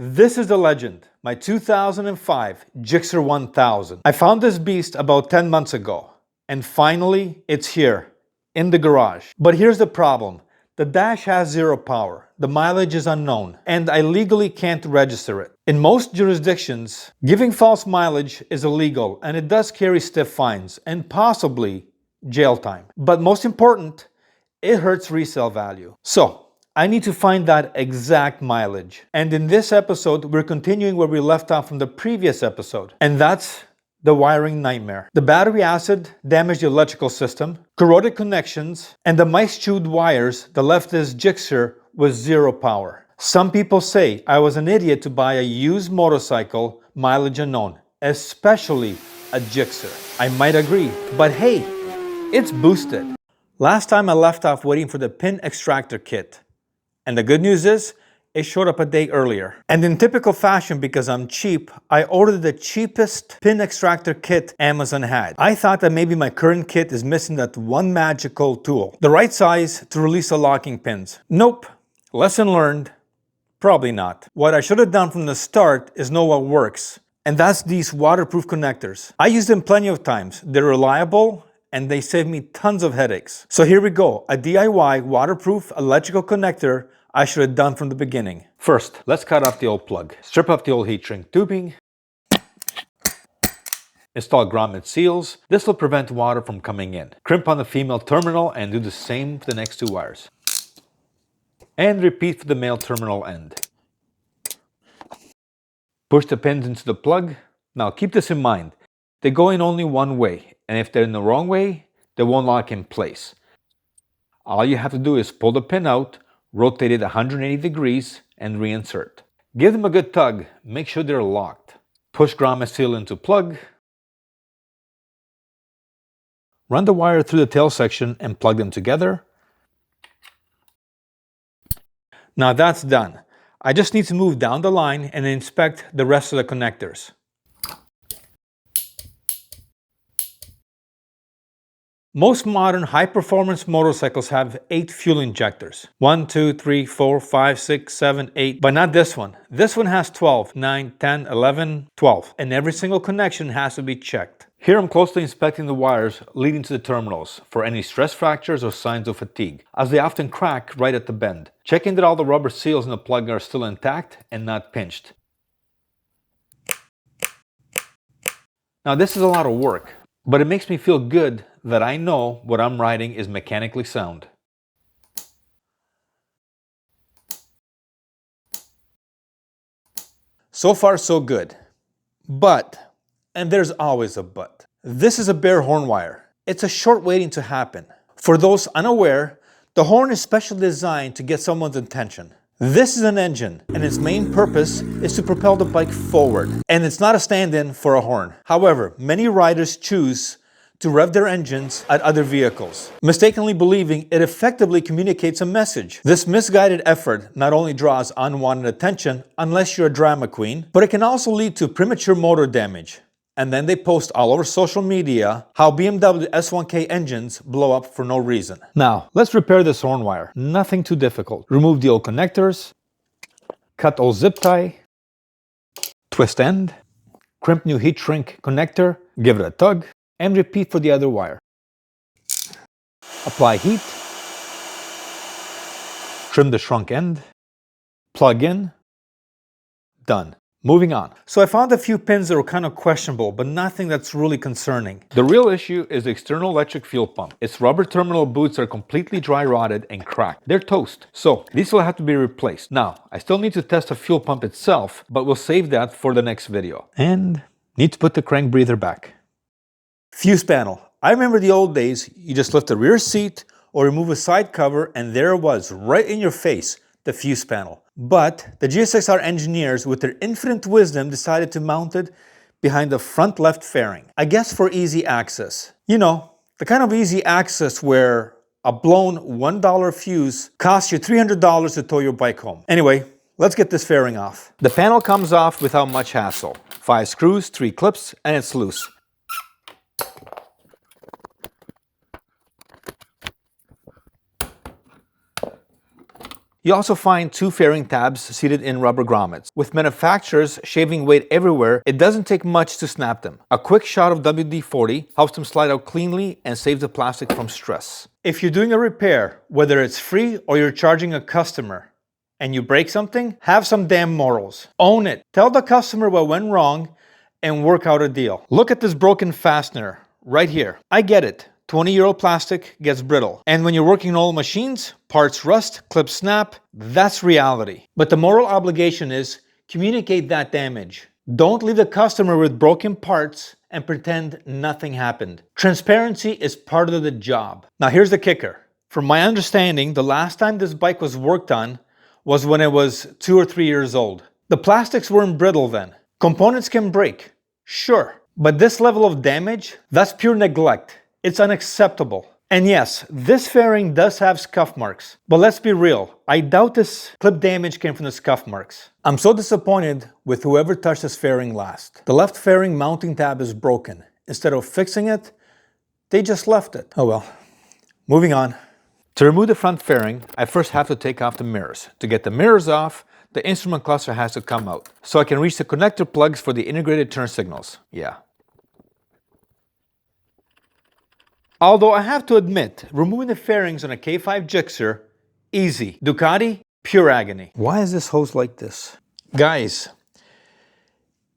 This is the legend, my 2005 Gixxer 1000. I found this beast about 10 months ago, and finally it's here, in the garage. But here's the problem. The dash has 0 power, the mileage is unknown, and I legally can't register it. In most jurisdictions, giving false mileage is illegal, and it does carry stiff fines, and possibly jail time. But most important, it hurts resale value. So, I need to find that exact mileage. And in this episode, we're continuing where we left off from the previous episode. And that's the wiring nightmare. The battery acid damaged the electrical system, corroded connections, and the mice chewed wires that left this Gixxer with 0 power. Some people say I was an idiot to buy a used motorcycle, mileage unknown, especially a Gixxer. I might agree, but hey, it's boosted. Last time I left off waiting for the pin extractor kit. And the good news is, it showed up a day earlier. And in typical fashion, because I'm cheap, I ordered the cheapest pin extractor kit Amazon had. I thought that maybe my current kit is missing that one magical tool. The right size to release the locking pins. Nope. Lesson learned. Probably not. What I should have done from the start is know what works. And that's these waterproof connectors. I used them plenty of times. They're reliable and they save me tons of headaches. So here we go, a DIY waterproof electrical connector I should have done from the beginning. First, let's cut off the old plug. Strip off the old heat shrink tubing. Install grommet seals. This will prevent water from coming in. Crimp on the female terminal and do the same for the next 2 wires. And repeat for the male terminal end. Push the pins into the plug. Now keep this in mind. They go in only one way, and if they're in the wrong way, they won't lock in place. All you have to do is pull the pin out, rotate it 180 degrees, and reinsert. Give them a good tug, make sure they're locked. Push grommet seal into plug. Run the wire through the tail section and plug them together. Now that's done. I just need to move down the line and inspect the rest of the connectors. Most modern high-performance motorcycles have 8 fuel injectors. 1, 2, 3, 4, 5, 6, 7, 8. But not this one. This one has 12, 9, 10, 11, 12. And every single connection has to be checked. Here I'm closely inspecting the wires leading to the terminals for any stress fractures or signs of fatigue, as they often crack right at the bend. Checking that all the rubber seals in the plug are still intact and not pinched. Now this is a lot of work, but it makes me feel good that I know what I'm riding is mechanically sound. So far so good. But, and there's always a but, this is a bare horn wire. It's a short waiting to happen. For those unaware, the horn is specially designed to get someone's attention. This is an engine, and its main purpose is to propel the bike forward. And it's not a stand-in for a horn. However, many riders choose to rev their engines at other vehicles, mistakenly believing it effectively communicates a message. This misguided effort not only draws unwanted attention unless you're a drama queen, but it can also lead to premature motor damage. And then they post all over social media how BMW S1K engines blow up for no reason. Now, let's repair this horn wire. Nothing too difficult. Remove the old connectors, cut old zip tie, twist end, crimp new heat shrink connector, give it a tug, and repeat for the other wire. Apply heat, trim the shrunk end, plug in, done. Moving on. So I found a few pins that were kind of questionable, but nothing that's really concerning. The real issue is the external electric fuel pump. Its rubber terminal boots are completely dry rotted and cracked. They're toast. So these will have to be replaced. Now, I still need to test the fuel pump itself, but we'll save that for the next video. And need to put the crank breather back. Fuse panel. I remember the old days, you just lift the rear seat or remove a side cover and there it was, right in your face, the fuse panel. But the GSX-R engineers, with their infinite wisdom, decided to mount it behind the front left fairing. I guess for easy access. You know, the kind of easy access where a blown $1 fuse costs you $300 to tow your bike home. Anyway, let's get this fairing off. The panel comes off without much hassle. 5 screws, 3 clips, and it's loose. You also find two fairing tabs seated in rubber grommets. With manufacturers shaving weight everywhere, it doesn't take much to snap them. A quick shot of WD-40 helps them slide out cleanly and saves the plastic from stress. If you're doing a repair, whether it's free or you're charging a customer, and you break something, have some damn morals. Own it. Tell the customer what went wrong and work out a deal. Look at this broken fastener right here. I get it. 20-year-old plastic gets brittle. And when you're working on old machines, parts rust, clips snap, that's reality. But the moral obligation is communicate that damage. Don't leave the customer with broken parts and pretend nothing happened. Transparency is part of the job. Now here's the kicker. From my understanding, the last time this bike was worked on was when it was 2 or 3 years old. The plastics weren't brittle then. Components can break, sure. But this level of damage, that's pure neglect. It's unacceptable. And yes, this fairing does have scuff marks. But let's be real, I doubt this clip damage came from the scuff marks. I'm so disappointed with whoever touched this fairing last. The left fairing mounting tab is broken. Instead of fixing it, they just left it. Oh well. Moving on. To remove the front fairing, I first have to take off the mirrors. To get the mirrors off, the instrument cluster has to come out, so I can reach the connector plugs for the integrated turn signals. Yeah. Although I have to admit, removing the fairings on a K5 Gixxer, easy. Ducati, pure agony. Why is this hose like this? Guys,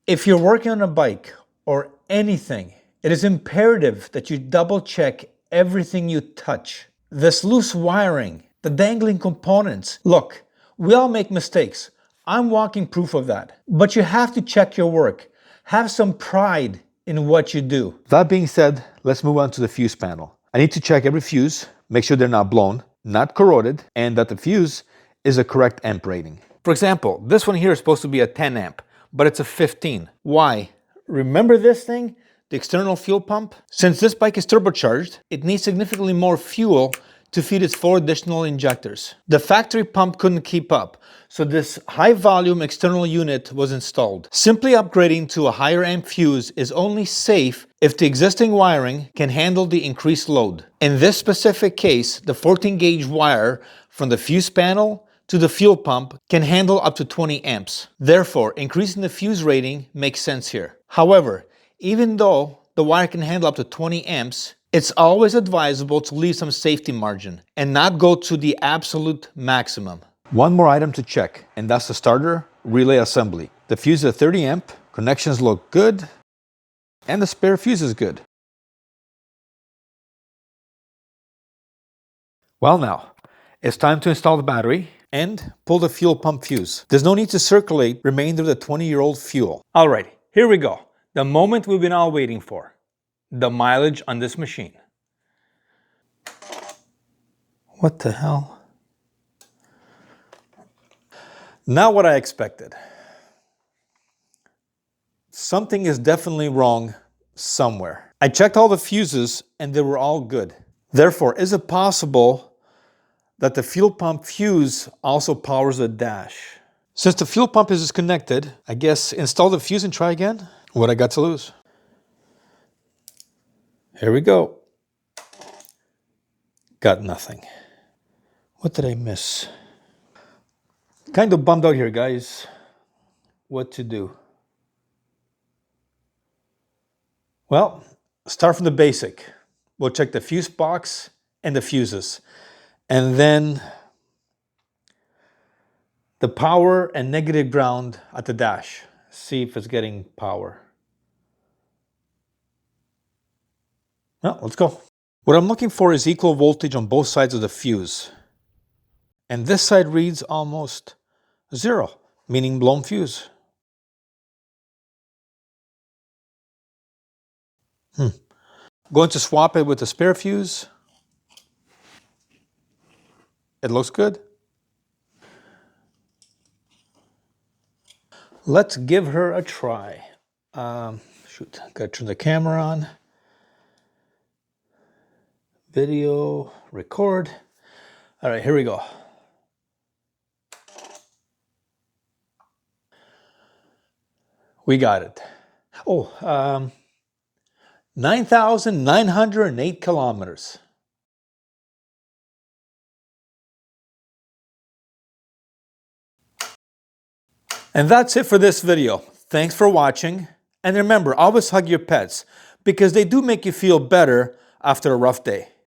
if you're working on a bike or anything, it is imperative that you double check everything you touch. This loose wiring, the dangling components. Look, we all make mistakes. I'm walking proof of that. But you have to check your work. Have some pride in what you do. That being said, let's move on to the fuse panel. I need to check every fuse, make sure they're not blown, not corroded, and that the fuse is a correct amp rating. For example, this one here is supposed to be a 10 amp, but it's a 15. Why? Remember this thing? The external fuel pump? Since this bike is turbocharged, it needs significantly more fuel to feed its 4 additional injectors. The factory pump couldn't keep up, so this high volume external unit was installed. Simply upgrading to a higher amp fuse is only safe if the existing wiring can handle the increased load. In this specific case, the 14 gauge wire from the fuse panel to the fuel pump can handle up to 20 amps. Therefore, increasing the fuse rating makes sense here. However, even though the wire can handle up to 20 amps, it's always advisable to leave some safety margin and not go to the absolute maximum. One more item to check, and that's the starter relay assembly. The fuse is a 30 amp, connections look good, and the spare fuse is good. Well now, it's time to install the battery and pull the fuel pump fuse. There's no need to circulate remainder of the 20-year-old fuel. Alright, here we go. The moment we've been all waiting for. The mileage on this machine. What the hell? Not what I expected. Something is definitely wrong somewhere. I checked all the fuses and they were all good. Therefore, is it possible that the fuel pump fuse also powers the dash? Since the fuel pump is disconnected, I guess install the fuse and try again? What I got to lose? Here we go. Got nothing. What did I miss? Kind of bummed out here, guys. What to do? Well, start from the basic. We'll check the fuse box and the fuses. And then the power and negative ground at the dash. See if it's getting power. Well, let's go. What I'm looking for is equal voltage on both sides of the fuse. And this side reads almost 0, meaning blown fuse. Going to swap it with the spare fuse. It looks good. Let's give her a try. Shoot, gotta turn the camera on. Video, record. All right, here we go. We got it. Oh, 9,908 kilometers. And that's it for this video. Thanks for watching. And remember, always hug your pets because they do make you feel better after a rough day.